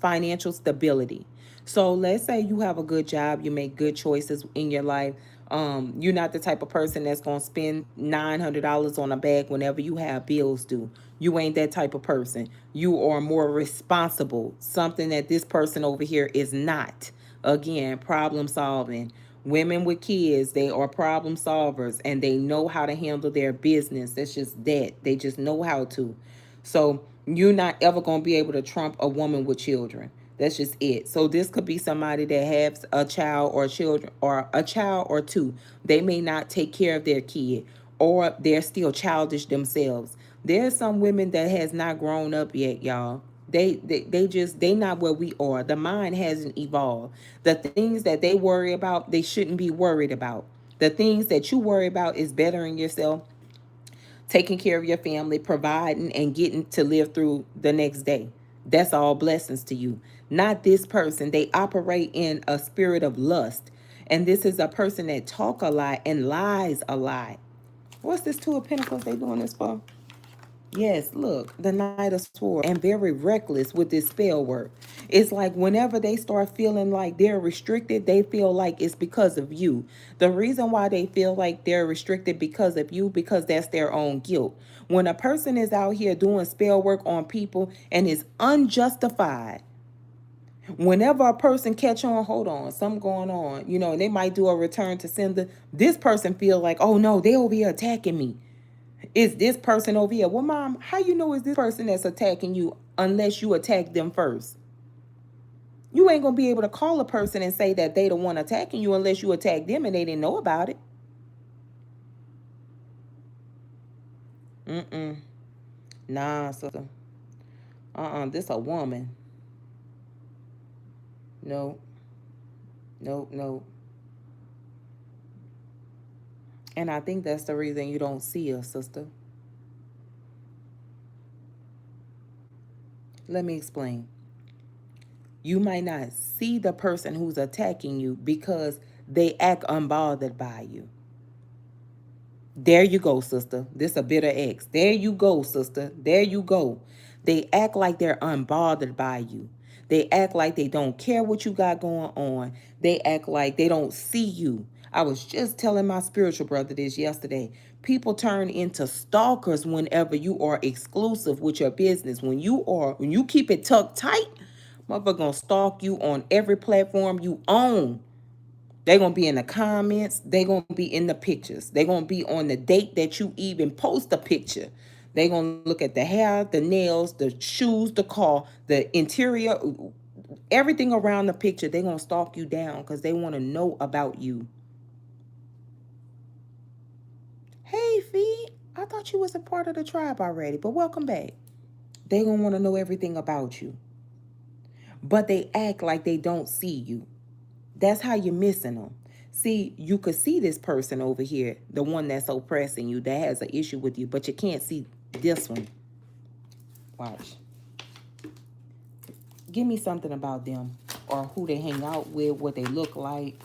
financial stability. So let's say you have a good job, you make good choices in your life. You're not the type of person that's gonna spend $900 on a bag whenever you have bills due. You ain't that type of person. You are more responsible, something that this person over here is not. Again, problem solving. Women with kids, they are problem solvers and they know how to handle their business. That's just that. They just know how to. So you're not ever going to be able to trump a woman with children. That's just it. So this could be somebody that has a child or children or a child or two. They may not take care of their kid or they're still childish themselves. There's some women that has not grown up yet, y'all. They not where we are. The mind hasn't evolved. The things that they worry about, they shouldn't be worried about. The things that you worry about is bettering yourself, taking care of your family, providing and getting to live through the next day. That's all blessings to you. Not this person. They operate in a spirit of lust. And this is a person that talk a lot and lies a lot. What's this Two of Pentacles they doing this for? Yes, look, the Knight of Swords, and very reckless with this spell work. It's like whenever they start feeling like they're restricted, they feel like it's because of you. The reason why they feel like they're restricted because of you, because that's their own guilt. When a person is out here doing spell work on people and is unjustified, Whenever a person catch on, hold on, something going on, and they might do a return to sender. This person feel like, oh no, they over here attacking me. It's this person over here. Well, mom, how you know it's this person that's attacking you unless you attack them first? You ain't gonna be able to call a person and say that they the one attacking you unless you attack them and they didn't know about it. Mm-mm. Nah, sister. This a woman. No, no, no. And I think that's the reason you don't see her, sister. Let me explain. You might not see the person who's attacking you because they act unbothered by you. There you go, sister. This a bitter ex. There you go, sister. There you go. They act like they're unbothered by you. They act like they don't care what you got going on. They act like they don't see you. I was just telling my spiritual brother this yesterday. People turn into stalkers whenever you are exclusive with your business. When you keep it tucked tight, motherfucker gonna stalk you on every platform you own. They're going to be in the comments. They're going to be in the pictures. They're going to be on the date that you even post a picture. They're going to look at the hair, the nails, the shoes, the car, the interior, everything around the picture. They're going to stalk you down because they want to know about you. Hey, Fee, I thought you was a part of the tribe already, but welcome back. They're going to want to know everything about you. But they act like they don't see you. That's how you're missing them. See, you could see this person over here, the one that's oppressing you, that has an issue with you, but you can't see this one. Watch. Give me something about them or who they hang out with, what they look like.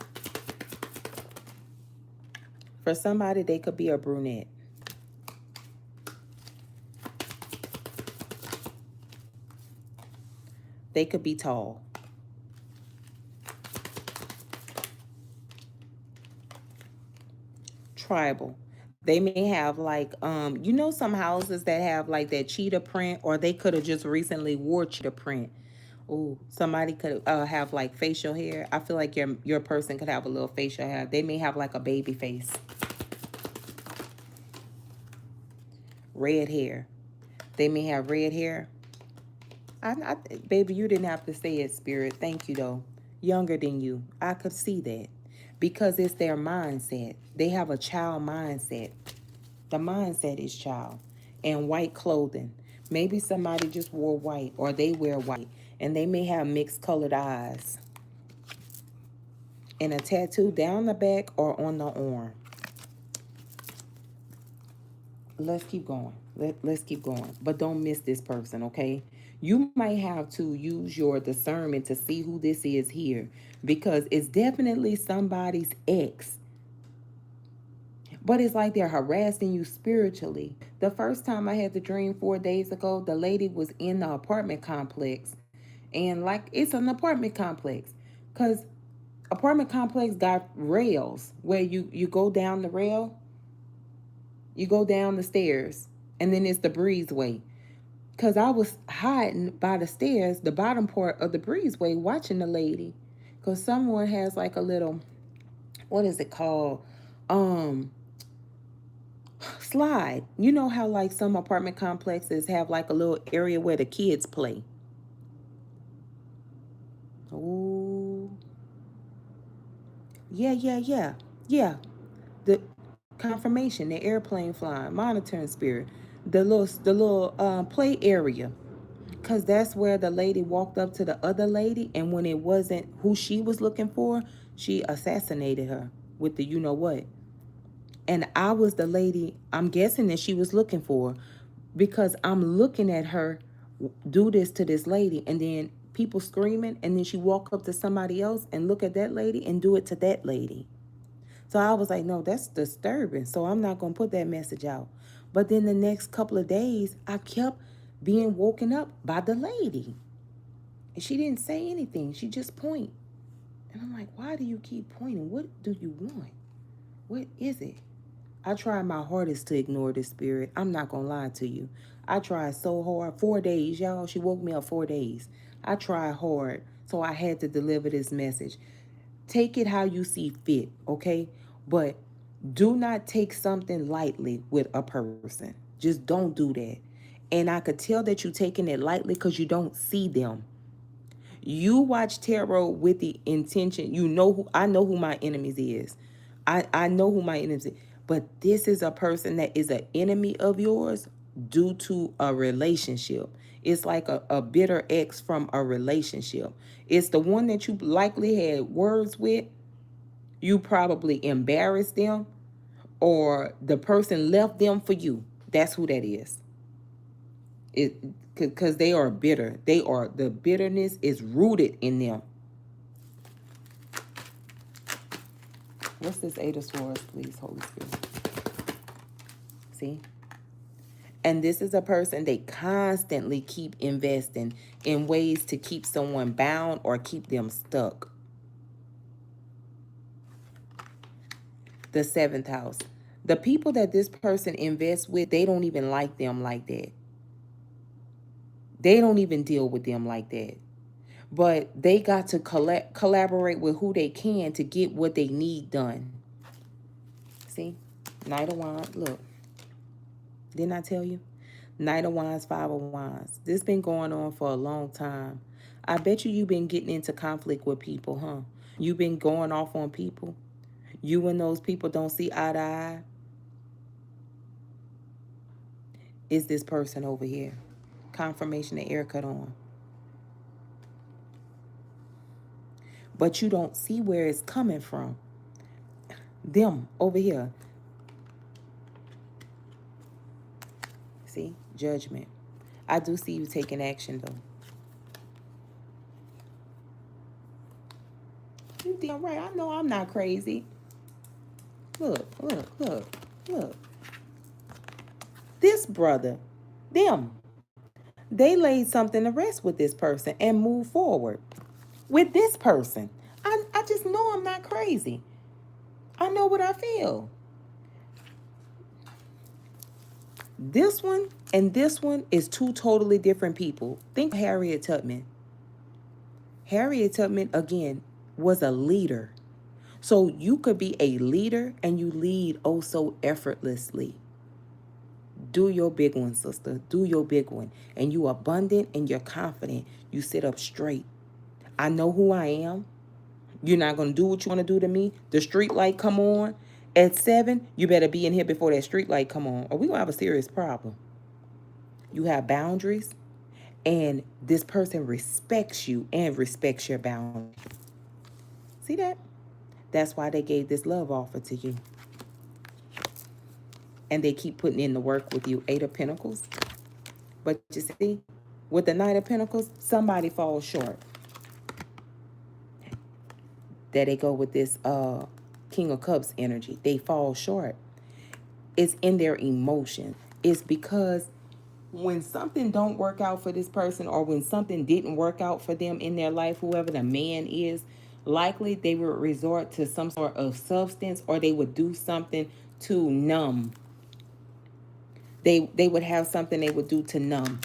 For somebody, they could be a brunette. They could be tall. Tribal. They may have like some houses that have like that cheetah print, or they could have just recently wore cheetah print. Oh, somebody could have like facial hair. I feel like your person could have a little facial hair. They may have like a baby face. Red hair. They may have red hair. Baby, you didn't have to say it, Spirit. Thank you, though. Younger than you. I could see that. Because it's their mindset. They have a child mindset. The mindset is child. And white clothing. Maybe somebody just wore white or they wear white. And they may have mixed colored eyes. And a tattoo down the back or on the arm. Let's keep going. Let's keep going. But don't miss this person, okay? You might have to use your discernment to see who this is here because it's definitely somebody's ex. But it's like they're harassing you spiritually. The first time I had the dream 4 days ago, the lady was in the apartment complex. And like it's an apartment complex. Because apartment complex got rails where you go down the rail, you go down the stairs, and then it's the breezeway. Because I was hiding by the stairs, the bottom part of the breezeway, watching the lady. Because someone has like a little, what is it called? Slide. You know how like some apartment complexes have like a little area where the kids play. Oh, yeah, yeah, yeah. Yeah. The confirmation, the airplane flying, monitoring spirit, the little play area. Because that's where the lady walked up to the other lady, and when it wasn't who she was looking for, she assassinated her with the you know what. And I was the lady I'm guessing that she was looking for because I'm looking at her do this to this lady, and then people screaming, and then she walk up to somebody else and look at that lady and do it to that lady. So I was like, no, that's disturbing. So I'm not going to put that message out. But then the next couple of days, I kept being woken up by the lady. And she didn't say anything. She just point. And I'm like, why do you keep pointing? What do you want? What is it? I tried my hardest to ignore this spirit. I'm not going to lie to you. I tried so hard. 4 days, y'all. She woke me up 4 days. I tried hard So I had to deliver this message. Take it how you see fit, okay? But do not take something lightly with a person. Just don't do that. And I could tell that you're taking it lightly because you don't see them. You watch tarot with the intention. You know who I know who my enemies is. I know who my enemies is. But this is a person that is an enemy of yours due to a relationship. It's like a bitter ex from a relationship. It's the one that you likely had words with. You probably embarrassed them, or the person left them for you. That's who that is. It because they are bitter. The bitterness is rooted in them. What's this Eight of Swords, please, Holy Spirit? See? And this is a person they constantly keep investing in ways to keep someone bound or keep them stuck. The seventh house. The people that this person invests with, they don't even like them like that. They don't even deal with them like that. But they got to collaborate with who they can to get what they need done. See? Knight of Wands. Look. Didn't I tell you? Knight of Wands, Five of Wands. This been going on for a long time. I bet you've been getting into conflict with people, huh? You've been going off on people. You and those people don't see eye to eye. Is this person over here? Confirmation of haircut on. But you don't see where it's coming from. Them over here. See? Judgment. I do see you taking action, though. You damn right. I know I'm not crazy. Look, look, look, look. This brother, them, they laid something to rest with this person and moved forward with this person. I just know I'm not crazy. I know what I feel. This one and this one is two totally different people. Think Harriet Tubman. Harriet Tubman, again, was a leader. So you could be a leader and you lead oh so effortlessly. Do your big one, sister. Do your big one. And you abundant and you're confident. You sit up straight. I know who I am. You're not going to do what you want to do to me. The street light come on at 7. You better be in here before that street light come on, or we're going to have a serious problem. You have boundaries, and this person respects you and respects your boundaries. See that? That's why they gave this love offer to you. And they keep putting in the work with you. Eight of Pentacles. But you see, with the Knight of Pentacles, somebody falls short. There they go with this King of Cups energy. They fall short. It's in their emotion. It's because when something don't work out for this person, or when something didn't work out for them in their life, whoever the man is, likely they would resort to some sort of substance, or they would do something to numb. They would have something they would do to numb.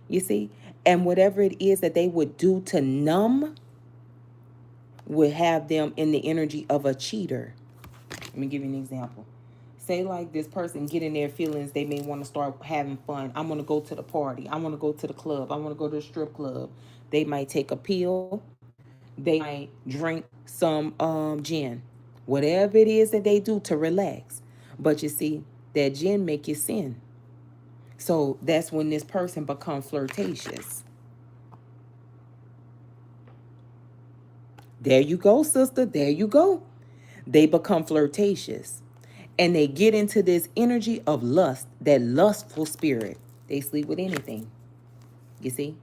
You see? And whatever it is that they would do to numb would have them in the energy of a cheater. Let me give you an example. Say like this person get in their feelings, they may want to start having fun. I want to go to the party. I want to go to the club. I want to go to the strip club. They might take a pill. They might drink some gin. Whatever it is that they do to relax. But you see, that gin make you sin. So that's when this person becomes flirtatious. There you go, sister. There you go. They become flirtatious. And they get into this energy of lust, that lustful spirit. They sleep with anything. You see?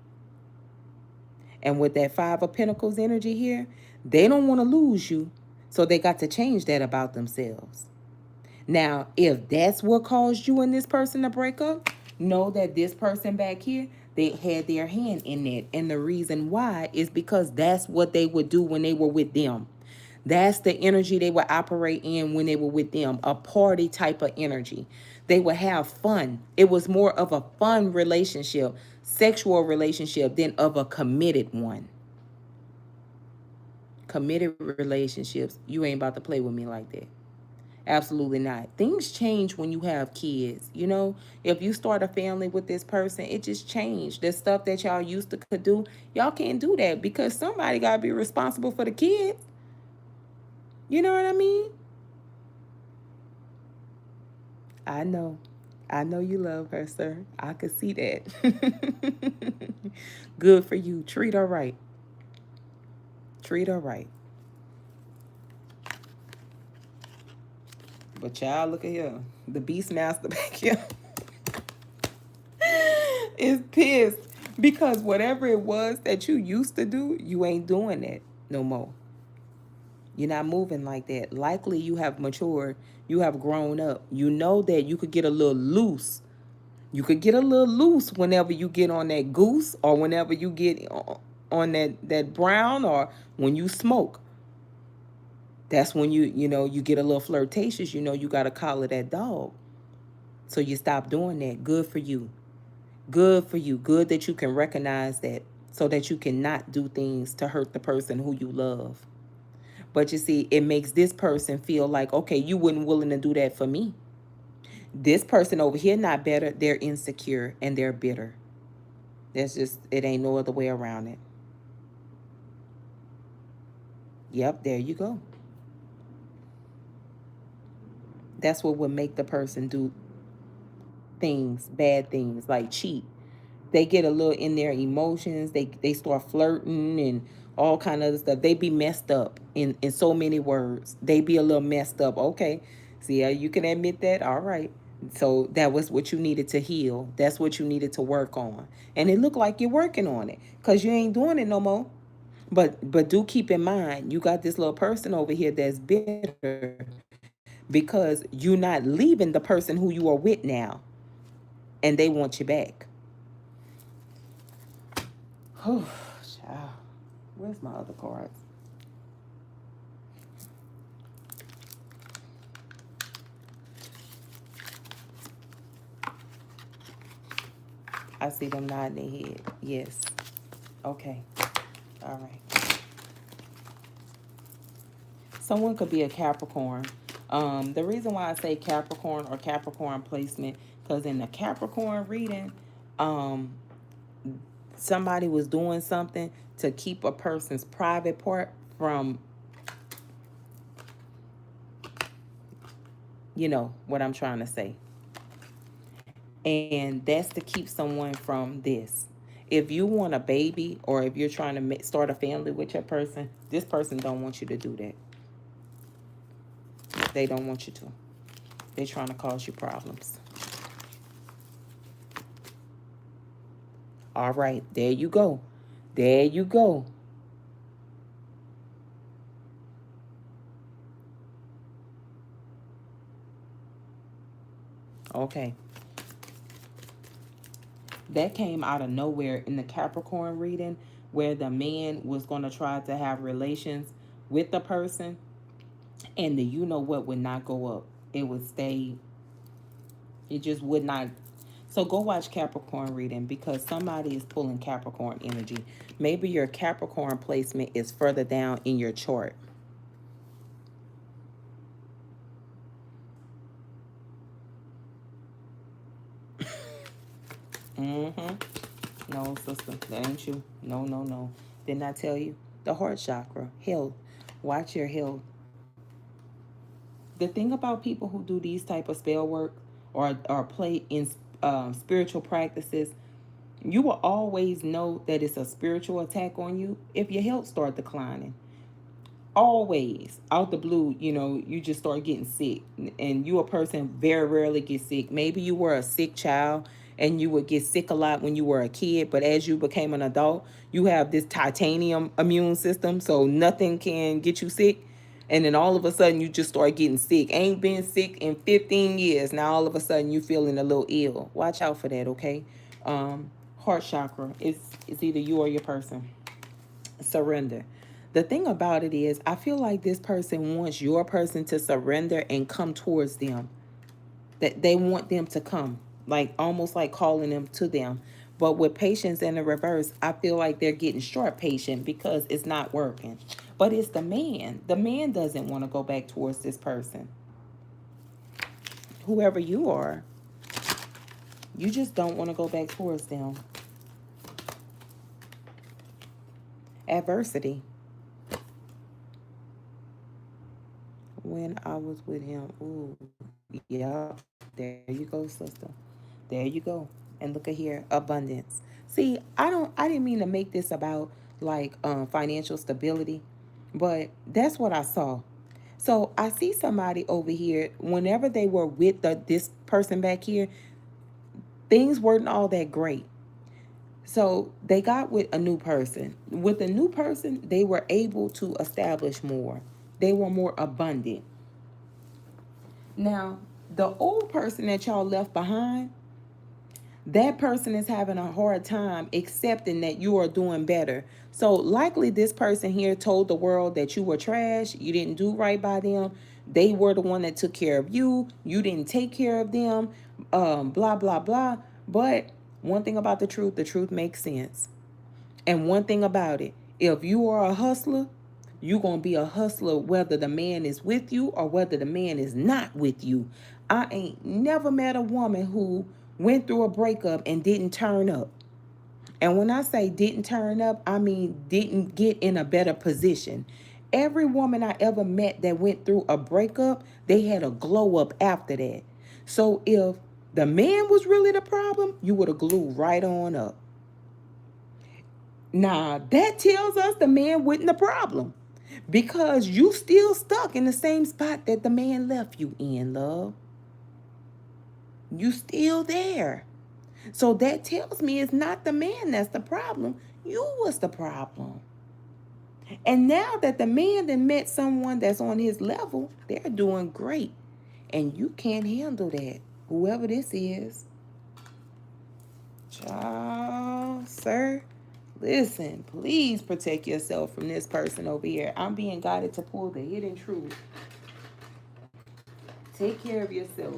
And with that Five of Pentacles energy here, they don't want to lose you. So they got to change that about themselves. Now, if that's what caused you and this person to break up, know that this person back here, they had their hand in it. And the reason why is because that's what they would do when they were with them. That's the energy they would operate in when they were with them, a party type of energy. They would have fun. It was more of a fun relationship, sexual relationship, than of a committed one. committed relationships, you ain't about to play with me like that. Absolutely not. Things change when you have kids. You know, if you start a family with this person, it just changed. The stuff that y'all used to could do, y'all can't do that because somebody got to be responsible for the kids. You know what I mean? I know. I know you love her, sir. I could see that. Good for you. Treat her right. Treat her right. But y'all, look at here. The Beast Master back here is pissed because whatever it was that you used to do, you ain't doing that no more. You're not moving like that. Likely you have matured. You have grown up. You know that you could get a little loose. You could get a little loose whenever you get on that goose or whenever you get on that brown or when you smoke. That's when you get a little flirtatious. You know you got to collar that dog. So you stop doing that. Good for you. Good for you. Good that you can recognize that so that you cannot do things to hurt the person who you love. But you see, it makes this person feel like, okay, you wouldn't willing to do that for me. This person over here not better. They're insecure and they're bitter. That's just, it ain't no other way around it. Yep, there you go. That's what would make the person do things, bad things, like cheat. They get a little in their emotions. They start flirting and all kind of other stuff. They be messed up in so many words. They be a little messed up. Okay, see how you can admit that. All right. So that was what you needed to heal. That's what you needed to work on. And it looked like you're working on it because you ain't doing it no more. But do keep in mind, you got this little person over here that's bitter because you're not leaving the person who you are with now, and they want you back. Oh, child. Where's my other cards? I see them nodding their head. Yes. Okay. All right. Someone could be a Capricorn. The reason why I say Capricorn or Capricorn placement, because in the Capricorn reading, um, somebody was doing something to keep a person's private part from, what I'm trying to say. And that's to keep someone from this. If you want a baby or if you're trying to start a family with your person, this person don't want you to do that. They don't want you to. They're trying to cause you problems. All right, there you go. There you go. Okay. That came out of nowhere in the Capricorn reading where the man was going to try to have relations with the person and the would not go up. It would stay. It just would not. So go watch Capricorn reading because somebody is pulling Capricorn energy. Maybe your Capricorn placement is further down in your chart. Mm-hmm. No, sister, that ain't you. No, no, no. Didn't I tell you? The heart chakra, health. Watch your health. The thing about people who do these type of spell work or play in spiritual practices, you will always know that it's a spiritual attack on you if your health start declining. Always out the blue, you just start getting sick, and you a person very rarely get sick. Maybe you were a sick child and you would get sick a lot when you were a kid, but as you became an adult, you have this titanium immune system, so nothing can get you sick. And then all of a sudden you just start getting sick. Ain't been sick in 15 years. Now all of a sudden you feeling a little ill. Watch out for that, okay? Heart chakra is either you or your person. Surrender. The thing about it is, I feel like this person wants your person to surrender and come towards them. That they want them to come, like almost like calling them to them. But with patience in the reverse, I feel like they're getting short patient because it's not working. But it's the man. The man doesn't want to go back towards this person. Whoever you are, you just don't want to go back towards them. Adversity. When I was with him, ooh, yeah, there you go, sister. There you go. And look at here, abundance. See, I didn't mean to make this about like financial stability, but that's what I saw. So I see somebody over here, whenever they were with this person back here, things weren't all that great. So they got with a new person. With a new person, they were able to establish more. They were more abundant. Now, the old person that y'all left behind, that person is having a hard time accepting that you are doing better. So likely this person here told the world that you were trash, you didn't do right by them. They were the one that took care of you. You didn't take care of them. Blah blah blah. But one thing about the truth makes sense. And one thing about it, if you are a hustler, you're going to be a hustler whether the man is with you or whether the man is not with you. I ain't never met a woman who went through a breakup and didn't turn up. And when I say didn't turn up, I mean didn't get in a better position. Every woman I ever met that went through a breakup, they had a glow up after that. So if the man was really the problem, you would have glued right on up. Now, that tells us the man wasn't the problem because you still stuck in the same spot that the man left you in, love. You still there. So that tells me it's not the man that's the problem. You was the problem. And now that the man then met someone that's on his level, they're doing great. And you can't handle that. Whoever this is. Child, sir. Listen, please protect yourself from this person over here. I'm being guided to pull the hidden truth. Take care of yourself.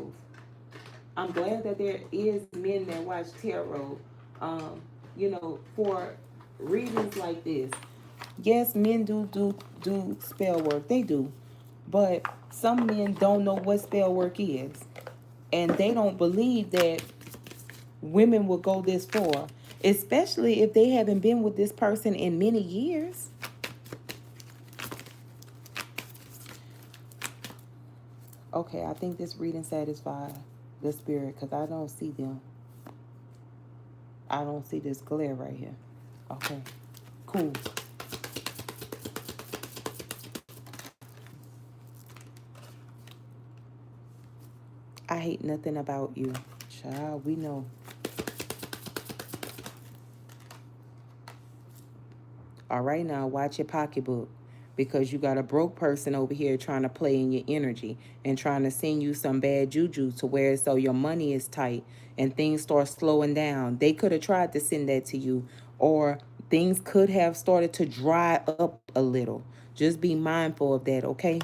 I'm glad that there is men that watch tarot. For readings like this. Yes, men do spell work. They do. But some men don't know what spell work is. And they don't believe that women will go this far, especially if they haven't been with this person in many years. Okay, I think this reading satisfies the spirit because I don't see them. I don't see this glare right here. Okay, cool. I hate nothing about you. Child, we know. All right, now watch your pocketbook because you got a broke person over here trying to play in your energy and trying to send you some bad juju to where so your money is tight and things start slowing down. They could have tried to send that to you, or things could have started to dry up a little. Just be mindful of that, okay?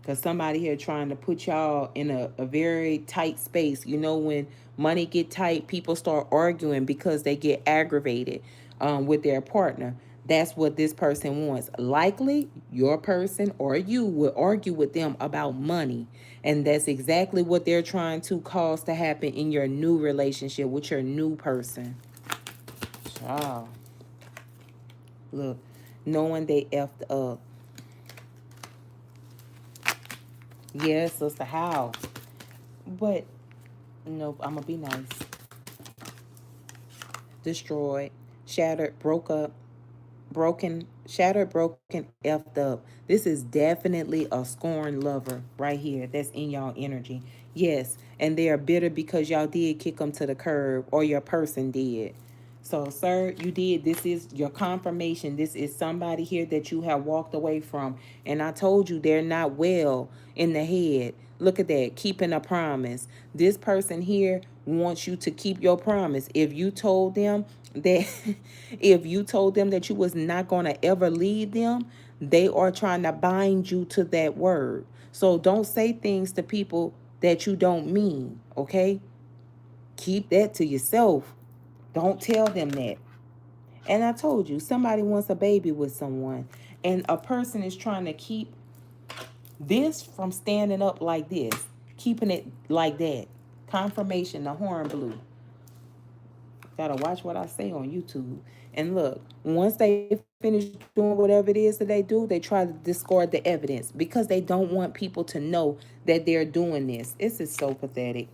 Because somebody here trying to put y'all in a very tight space. You know, when money get tight, people start arguing because they get aggravated with their partner. That's what this person wants. Likely, your person or you will argue with them about money. And that's exactly what they're trying to cause to happen in your new relationship with your new person. Wow. Look, knowing they effed up. Yes, sister, how? But nope, I'm gonna be nice. Destroyed, shattered, broke up, broken, shattered, broken, effed up. This is definitely a scorned lover right here that's in y'all energy. Yes, and they are bitter because y'all did kick them to the curb or your person did. So, sir, you did. This is your confirmation. This is somebody here that you have walked away from. And I told you they're not well in the head. Look at that, keeping a promise. This person here wants you to keep your promise. If you told them that if you told them that you was not going to ever leave them, they are trying to bind you to that word. So don't say things to people that you don't mean, okay? Keep that to yourself. Don't tell them that. And I told you, somebody wants a baby with someone. And a person is trying to keep this from standing up like this, keeping it like that. Confirmation, the horn blew. Gotta watch what I say on YouTube. And look, once they finish doing whatever it is that they do, they try to discard the evidence because they don't want people to know that they're doing this. This is so pathetic.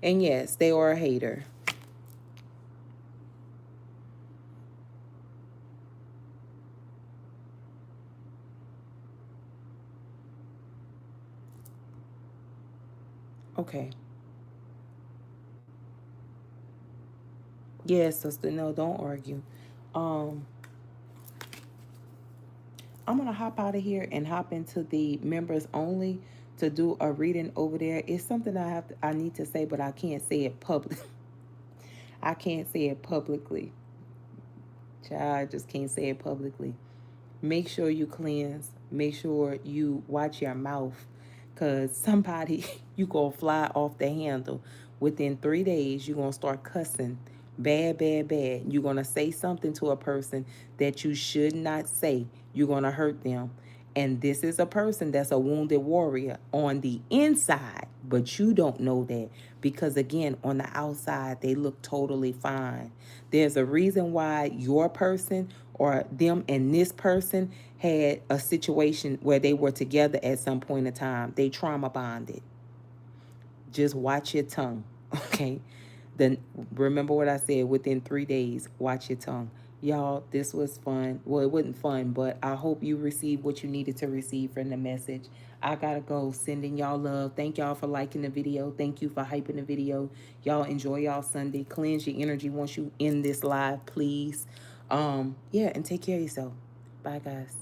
And yes, they are a hater. Okay. Yes, sister. No, don't argue. Um, I'm gonna hop out of here and hop into the members only to do a reading over there. It's something I need to say, but I can't say it public. I can't say it publicly. Child, I just can't say it publicly. Make sure you cleanse. Make sure you watch your mouth. Cause somebody you gonna fly off the handle. Within 3 days, you're gonna start cussing. Bad, bad, bad. You're gonna say something to a person that you should not say. You're gonna hurt them. And this is a person that's a wounded warrior on the inside, but you don't know that because, again, on the outside, they look totally fine. There's a reason why your person or them and this person had a situation where they were together at some point in time. They trauma bonded. Just watch your tongue, okay? Then remember what I said, within 3 days, watch your tongue. Y'all, this was fun. Well, it wasn't fun, but I hope you received what you needed to receive from the message. I gotta go. Sending y'all love. Thank y'all for liking the video. Thank you for hyping the video. Y'all enjoy y'all Sunday. Cleanse your energy once you end this live, please. Yeah, and take care of yourself. Bye, guys.